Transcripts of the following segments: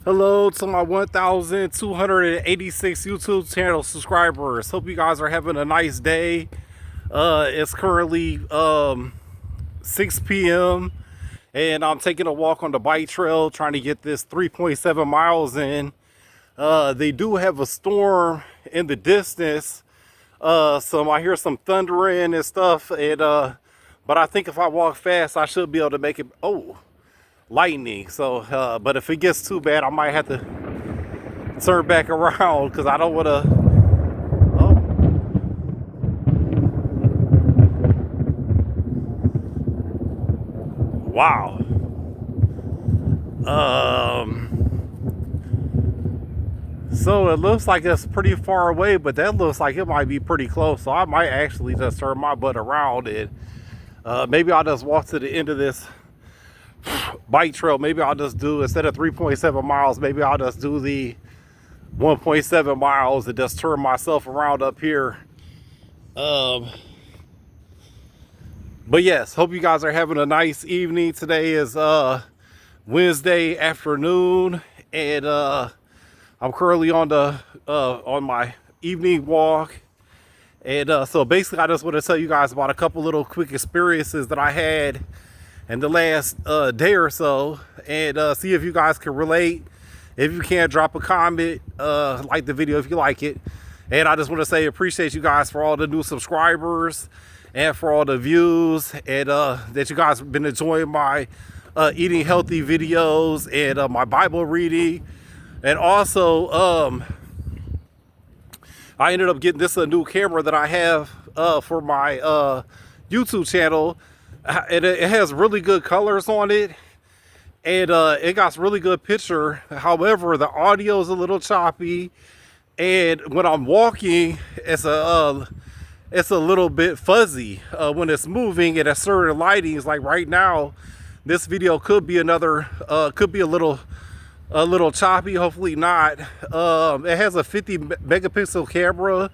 Hello to my 1,286 YouTube channel subscribers. Hope you guys are having a nice day. It's currently 6 p.m. and I'm taking a walk on the bike trail trying to get this 3.7 miles in. They do have a storm in the distance. So I hear some thundering and stuff. But I think if I walk fast, I should be able to make it. Oh, lightning. So but if it gets too bad, I might have to turn back around because I don't want to. Oh, wow. So it looks like it's pretty far away, but that looks like it might be pretty close, so I might actually just turn my butt around and maybe I'll just walk to the end of this bike trail. Maybe I'll just do, instead of 3.7 miles, maybe I'll just do the 1.7 miles and just turn myself around up here. But yes, hope you guys are having a nice evening. Today is Wednesday afternoon, and I'm currently on the on my evening walk. And so basically I just want to tell you guys about a couple little quick experiences that I had in the last day or so, and see if you guys can relate. If you can, drop a comment, like the video if you like it. And I just want to say appreciate you guys for all the new subscribers and for all the views, and that you guys have been enjoying my eating healthy videos and my Bible reading. And also I ended up getting this a new camera that I have for my YouTube channel. And it has really good colors on it, and it got really good picture. However, the audio is a little choppy, and when I'm walking, it's a little bit fuzzy when it's moving and at certain lightings. Like right now, this video could be could be a little choppy. Hopefully not. It has a 50 megapixel camera,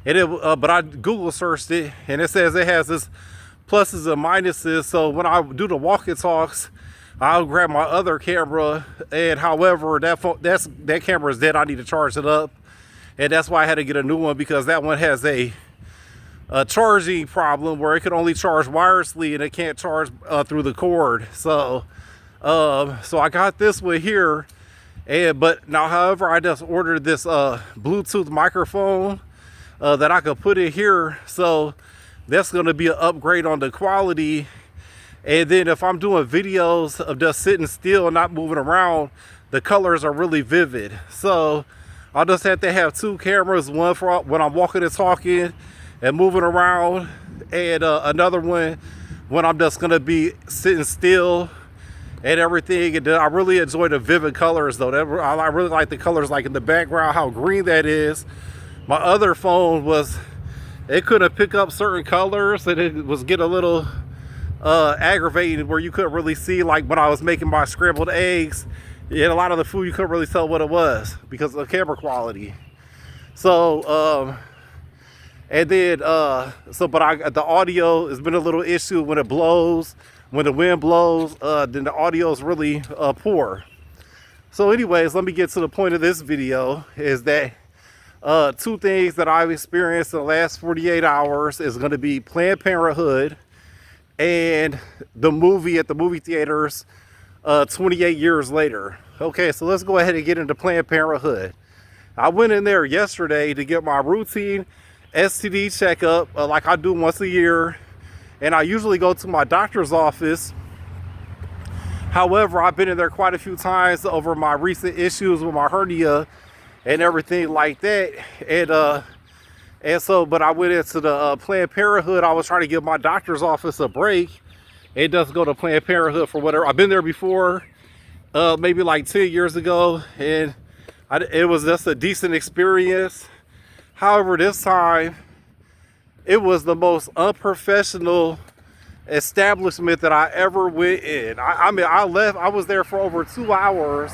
and but I Google searched it, and it says it has this pluses and minuses. So when I do the walk and talks, I'll grab my other camera, and however that camera is dead. I need to charge it up, and that's why I had to get a new one, because that one has a charging problem where it can only charge wirelessly and it can't charge through the cord. So I got this one here, but now however I just ordered this Bluetooth microphone that I could put in here. So that's going to be an upgrade on the quality. And then if I'm doing videos of just sitting still and not moving around, the colors are really vivid. So I'll just have to have two cameras, one for when I'm walking and talking and moving around, and another one when I'm just going to be sitting still and everything. And then I really enjoy the vivid colors though. I really like the colors, like in the background, how green that is. My other phone it couldn't pick up certain colors, and it was getting a little aggravating where you couldn't really see, like when I was making my scrambled eggs and a lot of the food, you couldn't really tell what it was because of the camera quality. So and then the audio has been a little issue when it blows. When the wind blows, then the audio is really poor. So anyways, let me get to the point of this video, is that two things that I've experienced in the last 48 hours is going to be Planned Parenthood and the movie at the movie theaters 28 years later. Okay, so let's go ahead and get into Planned Parenthood. I went in there yesterday to get my routine STD checkup like I do once a year, and I usually go to my doctor's office. However, I've been in there quite a few times over my recent issues with my hernia and everything like that, and so, but I went into the Planned Parenthood. I was trying to give my doctor's office a break. It doesn't go to Planned Parenthood for whatever. I've been there before, maybe like 10 years ago, and it was just a decent experience. However, this time, it was the most unprofessional establishment that I ever went in. I mean, I was there for over 2 hours.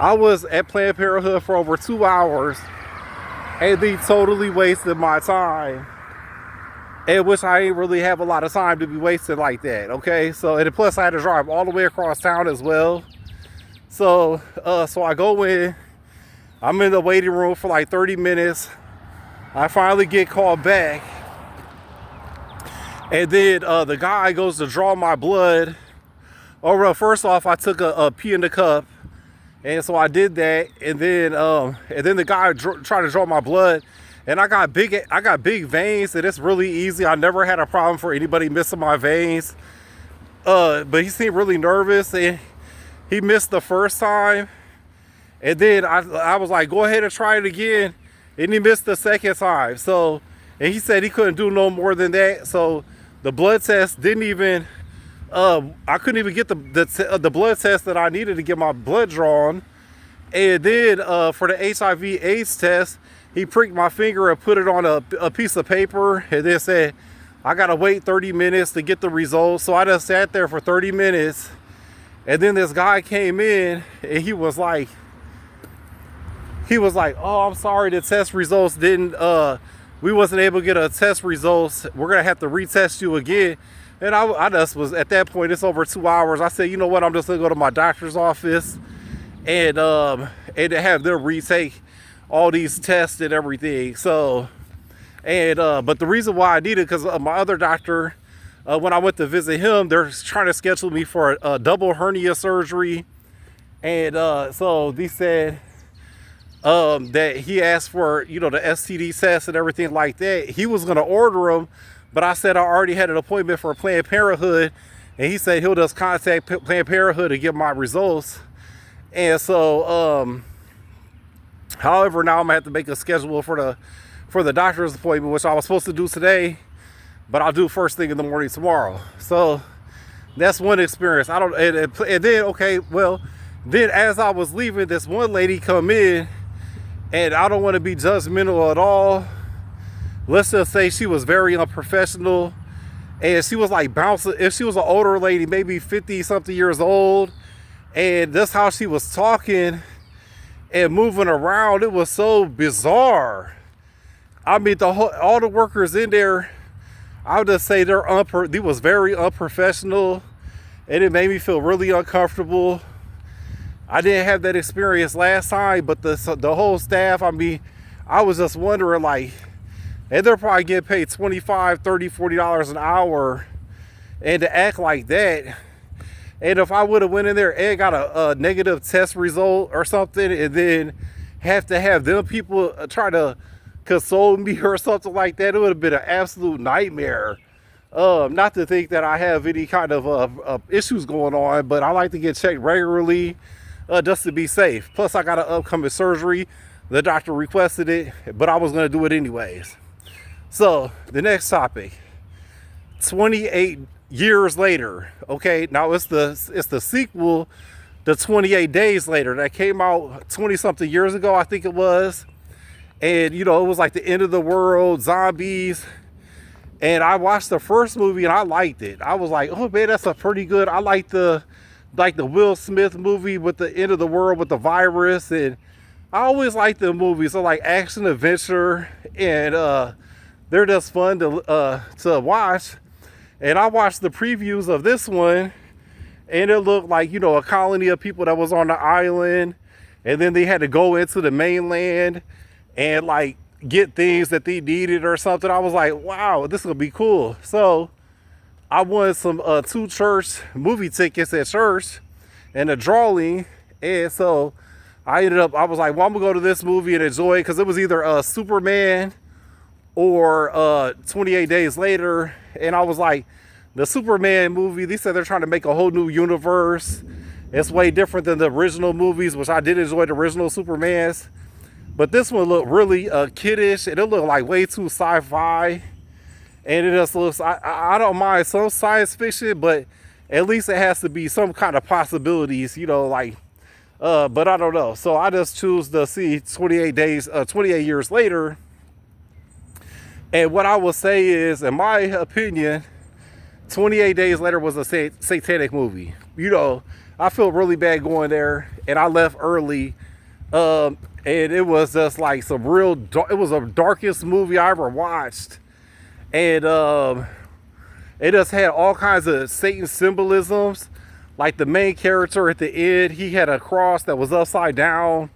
I was at Planned Parenthood for over 2 hours, and they totally wasted my time. And which I ain't really have a lot of time to be wasted like that, okay? So, and plus I had to drive all the way across town as well. So so I go in. I'm in the waiting room for like 30 minutes. I finally get called back. And then the guy goes to draw my blood. Oh, well, first off, I took a pee in the cup. And so I did that. And then the guy tried to draw my blood. And I got big veins, and it's really easy. I never had a problem for anybody missing my veins. But he seemed really nervous, and he missed the first time. And then I was like, go ahead and try it again. And he missed the second time. So, and he said he couldn't do no more than that. So the blood test didn't even, I couldn't even get the blood test that I needed to get my blood drawn. And then for the HIV/AIDS test, he pricked my finger and put it on a piece of paper, and then said, I gotta wait 30 minutes to get the results. So I just sat there for 30 minutes. And then this guy came in, and he was like, oh, I'm sorry, the test results didn't, we wasn't able to get a test results. We're gonna have to retest you again. And I just was, at that point, it's over 2 hours. I said, you know what, I'm just gonna go to my doctor's office and have them retake all these tests and everything. So, but the reason why I needed, because my other doctor, when I went to visit him, they're trying to schedule me for a double hernia surgery. And so they said that he asked for, the STD test and everything like that. He was going to order them, but I said I already had an appointment for Planned Parenthood, and he said he'll just contact Planned Parenthood to get my results. And so, however, now I'm gonna have to make a schedule for the doctor's appointment, which I was supposed to do today, but I'll do first thing in the morning tomorrow. So that's one experience. And then, okay, well, then as I was leaving, this one lady come in, and I don't want to be judgmental at all. Let's just say she was very unprofessional, and she was like bouncing. If she was an older lady, maybe 50 something years old, and that's how she was talking and moving around, it was so bizarre. I mean, all the workers in there, I would just say they was very unprofessional, and it made me feel really uncomfortable. I didn't have that experience last time, but the whole staff, I mean, I was just wondering, like, and they're probably getting paid $25, $30, $40 an hour, and to act like that. And if I would have went in there and got a negative test result or something, and then have to have them people try to console me or something like that, it would have been an absolute nightmare. Not to think that I have any kind of issues going on, but I like to get checked regularly just to be safe. Plus, I got an upcoming surgery. The doctor requested it, but I was going to do it anyways. So, the next topic, 28 years later. Okay, now it's the sequel to 28 Days Later that came out 20 something years ago, I think it was. And it was like the end of the world, zombies. And I watched the first movie and I liked it. I was like, oh man, that's a pretty good. I like the Will Smith movie with the end of the world with the virus, and I always like the movies. So like action adventure, and they're just fun to watch. And I watched the previews of this one, and it looked like, a colony of people that was on the island, and then they had to go into the mainland and like get things that they needed or something. I was like, wow, this will be cool. So I won some 2 church movie tickets at church and a drawing. And so I was like, well, I'm gonna go to this movie and enjoy it, because it was either Superman or 28 Days Later. And I was like, the Superman movie, they said they're trying to make a whole new universe. It's way different than the original movies, which I did enjoy the original Supermans. But this one looked really kiddish, and it looked like way too sci-fi. And it just looks, I don't mind some science fiction, but at least it has to be some kind of possibilities, but I don't know. So I just choose to see 28 years later. And what I will say is, in my opinion, 28 Days Later was a satanic movie. I feel really bad going there, and I left early. And it was just like it was the darkest movie I ever watched. And it just had all kinds of Satan symbolisms. like the main character at the end, he had a cross that was upside down,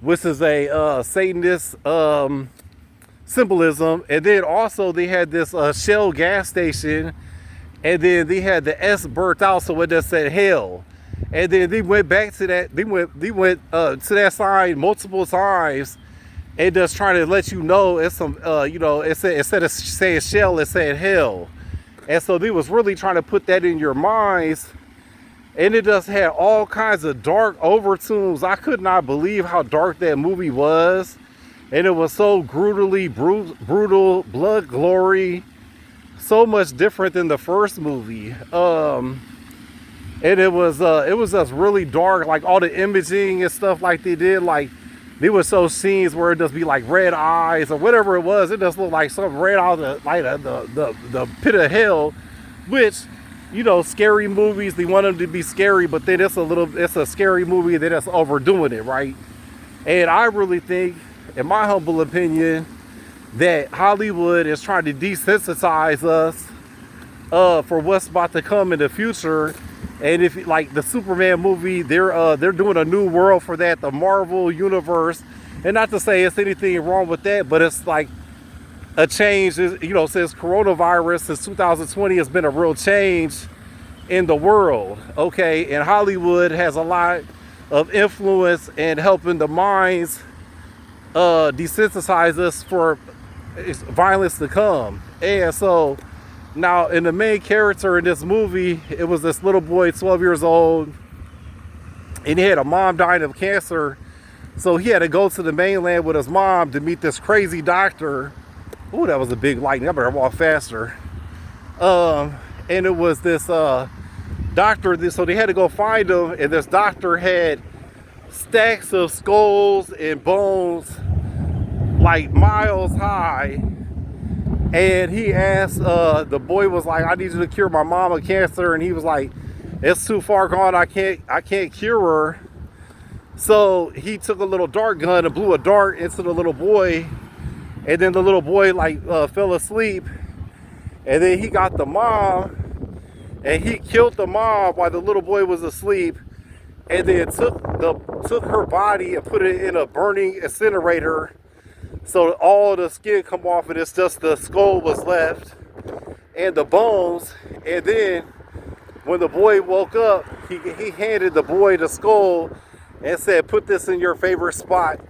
which is a Satanist symbolism. And then also they had this Shell gas station, and then they had the S burnt out, so it just said hell. And then they went back to that. They went to that sign multiple times, and just trying to let you know it's some, it said, instead of saying Shell, it said hell. And so they was really trying to put that in your minds. And it just had all kinds of dark overtones. I could not believe how dark that movie was. And it was so brutally brutal, blood glory. So much different than the first movie. And it was just really dark. Like all the imaging and stuff like they did. Like there was so scenes where it just be like red eyes or whatever it was. It just looked like something right out of the pit of hell. Which, you know, scary movies, they want them to be scary, but then it's a scary movie that is overdoing it, right? And I really think, in my humble opinion, that Hollywood is trying to desensitize us for what's about to come in the future. And if, like the Superman movie, they're doing a new world for that, the Marvel universe. And not to say it's anything wrong with that, but it's like a change, you know, since coronavirus, since 2020 has been a real change in the world, okay? And Hollywood has a lot of influence in helping the minds desensitize us for violence to come. And so now in the main character in this movie, it was this little boy, 12 years old, and he had a mom dying of cancer. So he had to go to the mainland with his mom to meet this crazy doctor. Ooh, that was a big lightning. I better walk faster. And it was this doctor. So they had to go find him. And this doctor had stacks of skulls and bones like miles high. And he asked, the boy was like, I need you to cure my mom of cancer. And he was like, it's too far gone. I can't cure her. So he took a little dart gun and blew a dart into the little boy. And then the little boy fell asleep, and then he got the mom, and he killed the mom while the little boy was asleep, and then took her body and put it in a burning incinerator, so all the skin come off, and it's just the skull was left, and the bones. And then when the boy woke up, he handed the boy the skull and said, "Put this in your favorite spot."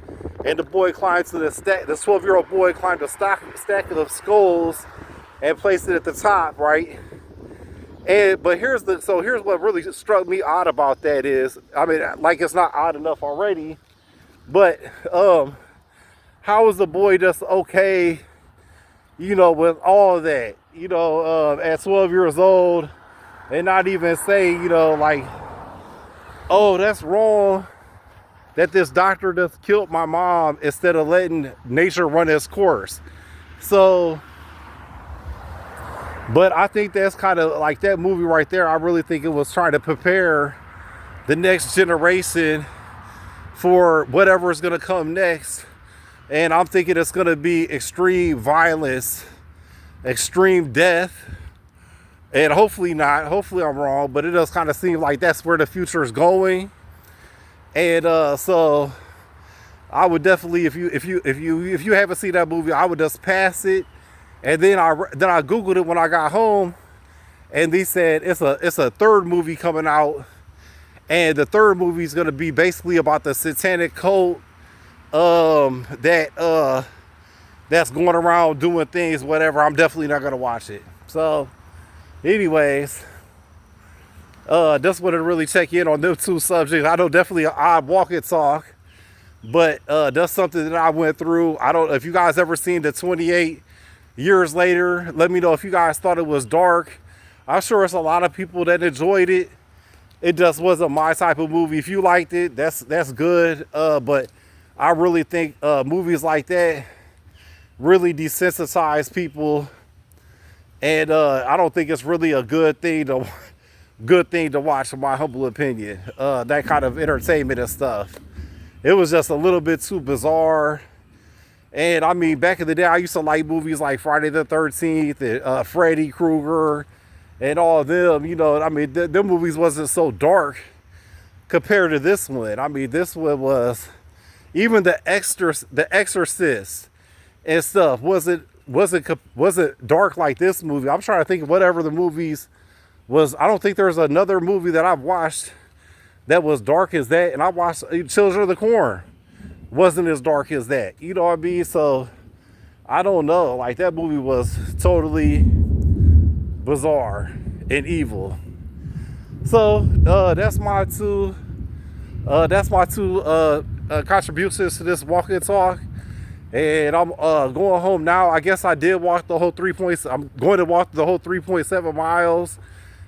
And the boy climbed to the stack. The 12-year-old boy climbed a stack of skulls and placed it at the top, right? But here's what really struck me odd about that is, I mean, like it's not odd enough already, but how is the boy just okay, you know, with all of that, you know, at 12 years old, and not even say, you know, like, oh, that's wrong that this doctor just killed my mom, instead of letting nature run its course. So, but I think that's kind of like that movie right there. I really think it was trying to prepare the next generation for whatever is going to come next. And I'm thinking it's going to be extreme violence, extreme death, and hopefully not. Hopefully I'm wrong, but it does kind of seem like that's where the future is going. And so I would definitely, if you haven't seen that movie, I would just pass it. And then I Googled it when I got home, and they said it's a third movie coming out, and the third movie is going to be basically about the satanic cult that's going around doing things, whatever. I'm definitely not going to watch it. So, anyways. Just wanted to really check in on those two subjects. I know definitely an odd walk and talk, but that's something that I went through. I don't know if you guys ever seen the 28 Years Later. Let me know if you guys thought it was dark. I'm sure it's a lot of people that enjoyed it. It just wasn't my type of movie. If you liked it, that's good. But I really think movies like that really desensitize people, and I don't think it's really a good thing to watch, in my humble opinion. That kind of entertainment and stuff. It was just a little bit too bizarre. And I mean, back in the day, I used to like movies like Friday the 13th, and Freddy Krueger, and all of them, you know, I mean, them movies wasn't so dark compared to this one. I mean, this one was, even the Exorcist and stuff wasn't dark like this movie. I'm trying to think of whatever the movies was. I don't think there's another movie that I've watched that was dark as that. And I watched Children of the Corn. Wasn't as dark as that. You know what I mean? So I don't know. Like, that movie was totally bizarre and evil. So that's my two contributions to this walk and talk. And I'm going home now. I guess I did walk the whole 3 points. I'm going to walk the whole 3.7 miles.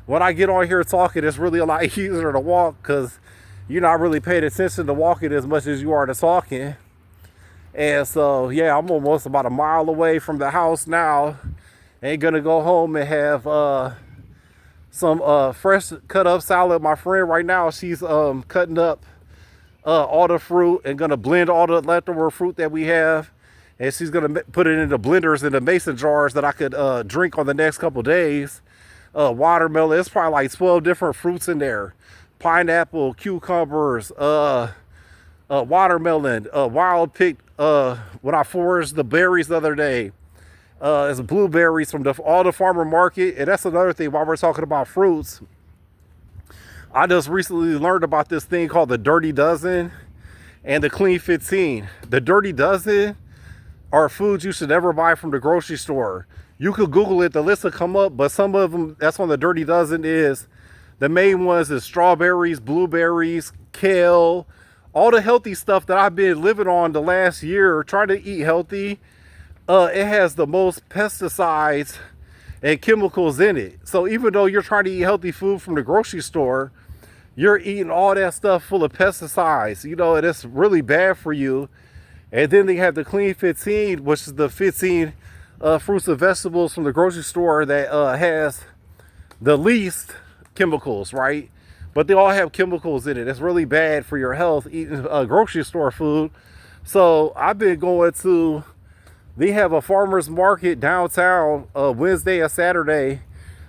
When I get on here talking, it's really a lot easier to walk because you're not really paying attention to walking as much as you are to talking. And so, yeah, I'm almost about a mile away from the house now. And gonna go home and have some fresh cut up salad. My friend right now, she's cutting up all the fruit and gonna blend all the leftover fruit that we have. And she's gonna put it into blenders, into mason jars that I could drink on the next couple days. Watermelon, it's probably like 12 different fruits in there. Pineapple, cucumbers, watermelon, wild picked, when I foraged the berries the other day. It's blueberries from all the farmer market. And that's another thing while we're talking about fruits. I just recently learned about this thing called the Dirty Dozen and the Clean 15. The Dirty Dozen are foods you should never buy from the grocery store. You could Google it, the list will come up, but some of them that's on the Dirty Dozen is, the main ones is strawberries, blueberries, kale, all the healthy stuff that I've been living on the last year, trying to eat healthy. It has the most pesticides and chemicals in it. So even though you're trying to eat healthy food from the grocery store, you're eating all that stuff full of pesticides, you know, and it's really bad for you. And then they have the Clean 15, which is the 15 fruits and vegetables from the grocery store that has the least chemicals, right? But they all have chemicals in it. It's really bad for your health eating grocery store food. So I've been going to, they have a farmer's market downtown Wednesday and Saturday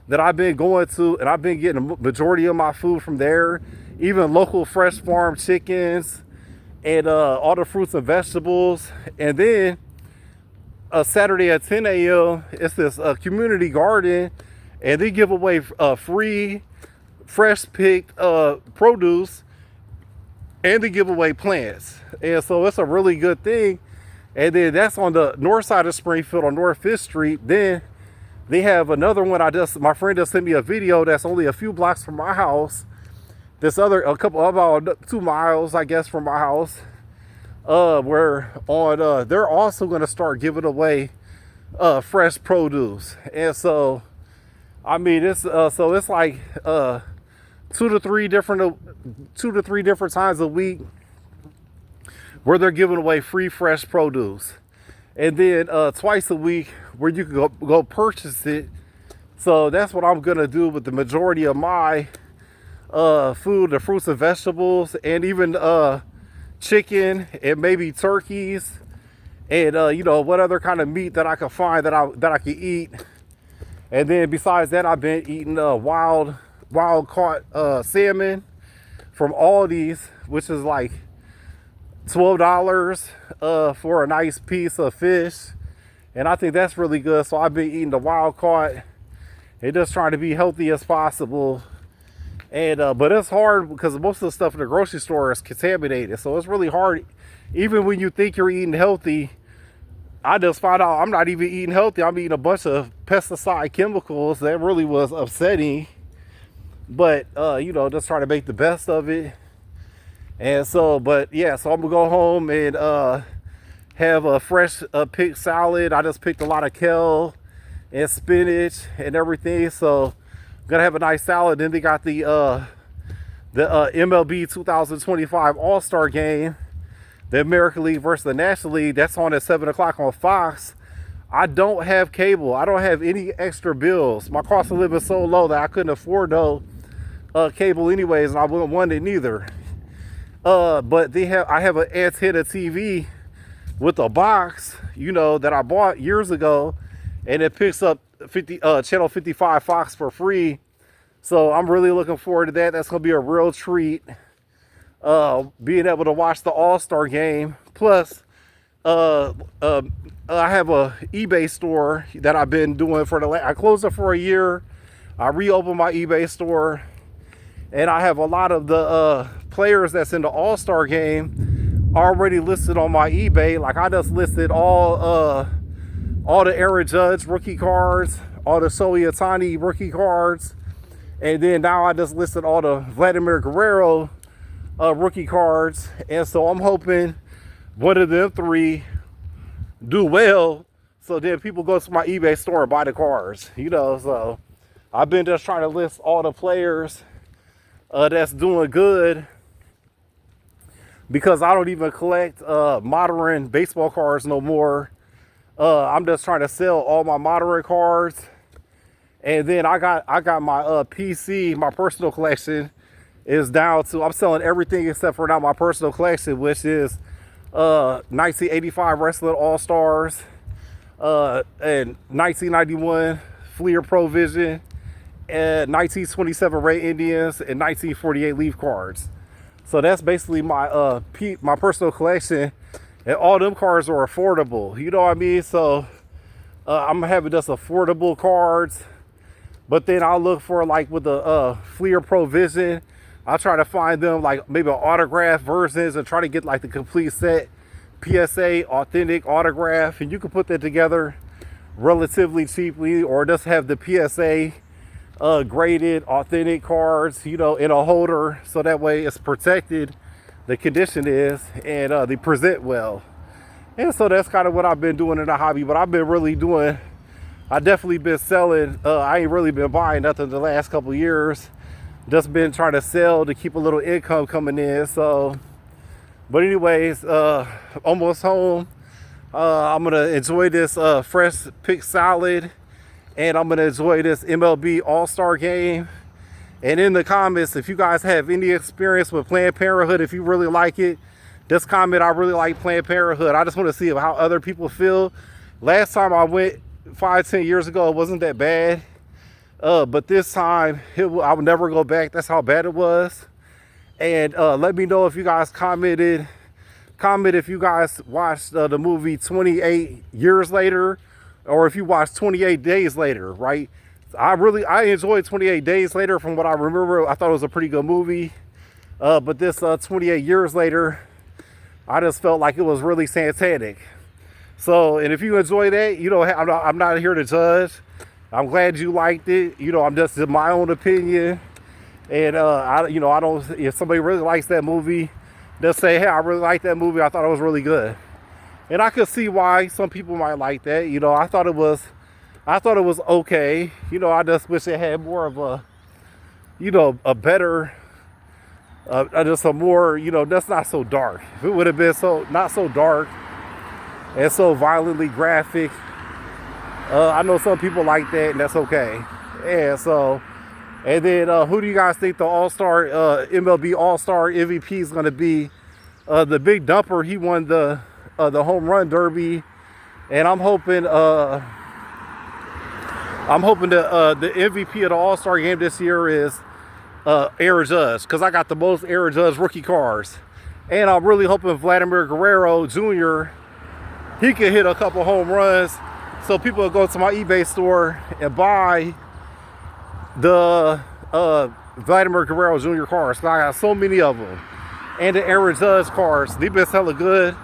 that I've been going to, and I've been getting a majority of my food from there. Even local fresh farm chickens and all the fruits and vegetables. And then Saturday at 10 a.m. it's this community garden, and they give away free fresh picked produce, and they give away plants. And so it's a really good thing. And then that's on the north side of Springfield on North 5th Street. Then they have another one. My friend just sent me a video that's only a few blocks from my house. About 2 miles, I guess, from my house. Where on they're also going to start giving away fresh produce. And so, I mean, it's so it's like 2 to 3 different times a week where they're giving away free fresh produce, and then twice a week where you can go purchase it. So that's what I'm gonna do with the majority of my food, the fruits and vegetables, and even chicken and maybe turkeys, and you know, what other kind of meat that I can find that I can eat. And then besides that, I've been eating wild caught salmon from Aldi's, which is like $12 for a nice piece of fish, and I think that's really good. So I've been eating the wild caught and just trying to be healthy as possible. And but it's hard because most of the stuff in the grocery store is contaminated, so it's really hard. Even when you think you're eating healthy, I just found out I'm not even eating healthy. I'm eating a bunch of pesticide chemicals. That really was upsetting, but you know, just trying to make the best of it. And so, but yeah, so I'm gonna go home and have a fresh picked salad. I just picked a lot of kale and spinach and everything, so I'm gonna have a nice salad. Then they got the MLB 2025 All-Star game, the American League versus the National League. That's on at 7 o'clock on Fox. I don't have cable. I don't have any extra bills. My cost of living is so low that I couldn't afford no cable anyways, and I wouldn't want it neither. But I have an antenna TV with a box, you know, that I bought years ago, and it picks up channel 55 Fox for free. So I'm really looking forward to that. That's gonna be a real treat. Being able to watch the All-Star game. Plus, I have a eBay store that I've been doing for I closed it for a year. I reopened my eBay store, and I have a lot of the players that's in the All-Star game already listed on my eBay. Like I just listed all the Aaron Judge rookie cards, all the Shohei Ohtani rookie cards, and then now I just listed all the Vladimir Guerrero rookie cards. And so I'm hoping one of them three do well, so then people go to my eBay store and buy the cards, you know. So I've been just trying to list all the players that's doing good, because I don't even collect modern baseball cards no more. I'm just trying to sell all my modern cards. And then I got my PC, my personal collection is down to, I'm selling everything except for now my personal collection, which is 1985 Wrestling All-Stars, and 1991 Fleer Pro Vision, and 1927 Ray Indians, and 1948 Leaf cards. So that's basically my my personal collection, and all them cards are affordable. You know what I mean? So I'm having just affordable cards. But then I'll look for, like with the Fleer Pro Vision, I'll try to find them like maybe autograph versions and try to get like the complete set, PSA authentic autograph, and you can put that together relatively cheaply, or just have the PSA graded authentic cards, you know, in a holder, so that way it's protected, the condition is, and they present well. And so that's kind of what I've been doing in the hobby. But I've been really doing, I definitely been selling. I ain't really been buying nothing the last couple of years. Just been trying to sell to keep a little income coming in. So, but anyways, almost home. I'm gonna enjoy this fresh pick salad, and I'm gonna enjoy this MLB All-Star game. And in the comments, if you guys have any experience with Planned Parenthood, if you really like it, just comment, I really like Planned Parenthood. I just want to see how other people feel. Last time I went 5-10 years ago, it wasn't that bad. But this time, I would never go back. That's how bad it was. And let me know if you guys commented. Comment if you guys watched the movie 28 Years Later, or if you watched 28 Days Later, right? I enjoyed 28 Days Later from what I remember. I thought it was a pretty good movie. But this 28 Years Later, I just felt like it was really satanic. So, and if you enjoy that, you know, I'm not here to judge. I'm glad you liked it. You know, I'm just in my own opinion. And, I don't, if somebody really likes that movie, they'll say, hey, I really like that movie. I thought it was really good. And I could see why some people might like that. You know, I thought it was okay. You know, I just wish it had more of a, you know, a better, just a more, you know, that's not so dark. If it would have been not so dark and so violently graphic, I know some people like that, and that's okay. And so, and then who do you guys think the All-Star, MLB All-Star MVP is going to be? The Big Dumper, he won the home run derby, and I'm hoping the MVP of the All-Star game this year is Aaron Judge, because I got the most Aaron Judge rookie cards. And I'm really hoping Vladimir Guerrero Jr., he can hit a couple home runs, so people will go to my eBay store and buy the Vladimir Guerrero Jr. cards. I got so many of them. And the Aaron Judge cards, they've been selling good.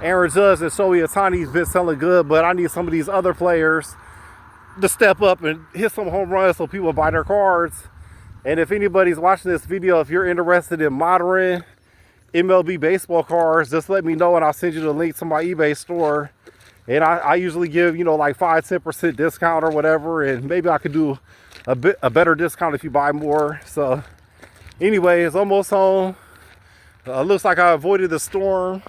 Aaron Judge and Shohei Ohtani's been selling good, but I need some of these other players to step up and hit some home runs so people buy their cards. And if anybody's watching this video, if you're interested in modern MLB baseball cards, just let me know and I'll send you the link to my eBay store. And I usually give, you know, like 5-10% discount or whatever, and maybe I could do a better discount if you buy more. So anyway, it's almost home. Looks like I avoided the storm.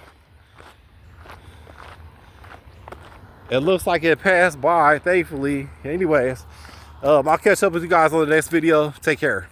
It looks like it passed by, thankfully. Anyways, I'll catch up with you guys on the next video. Take care.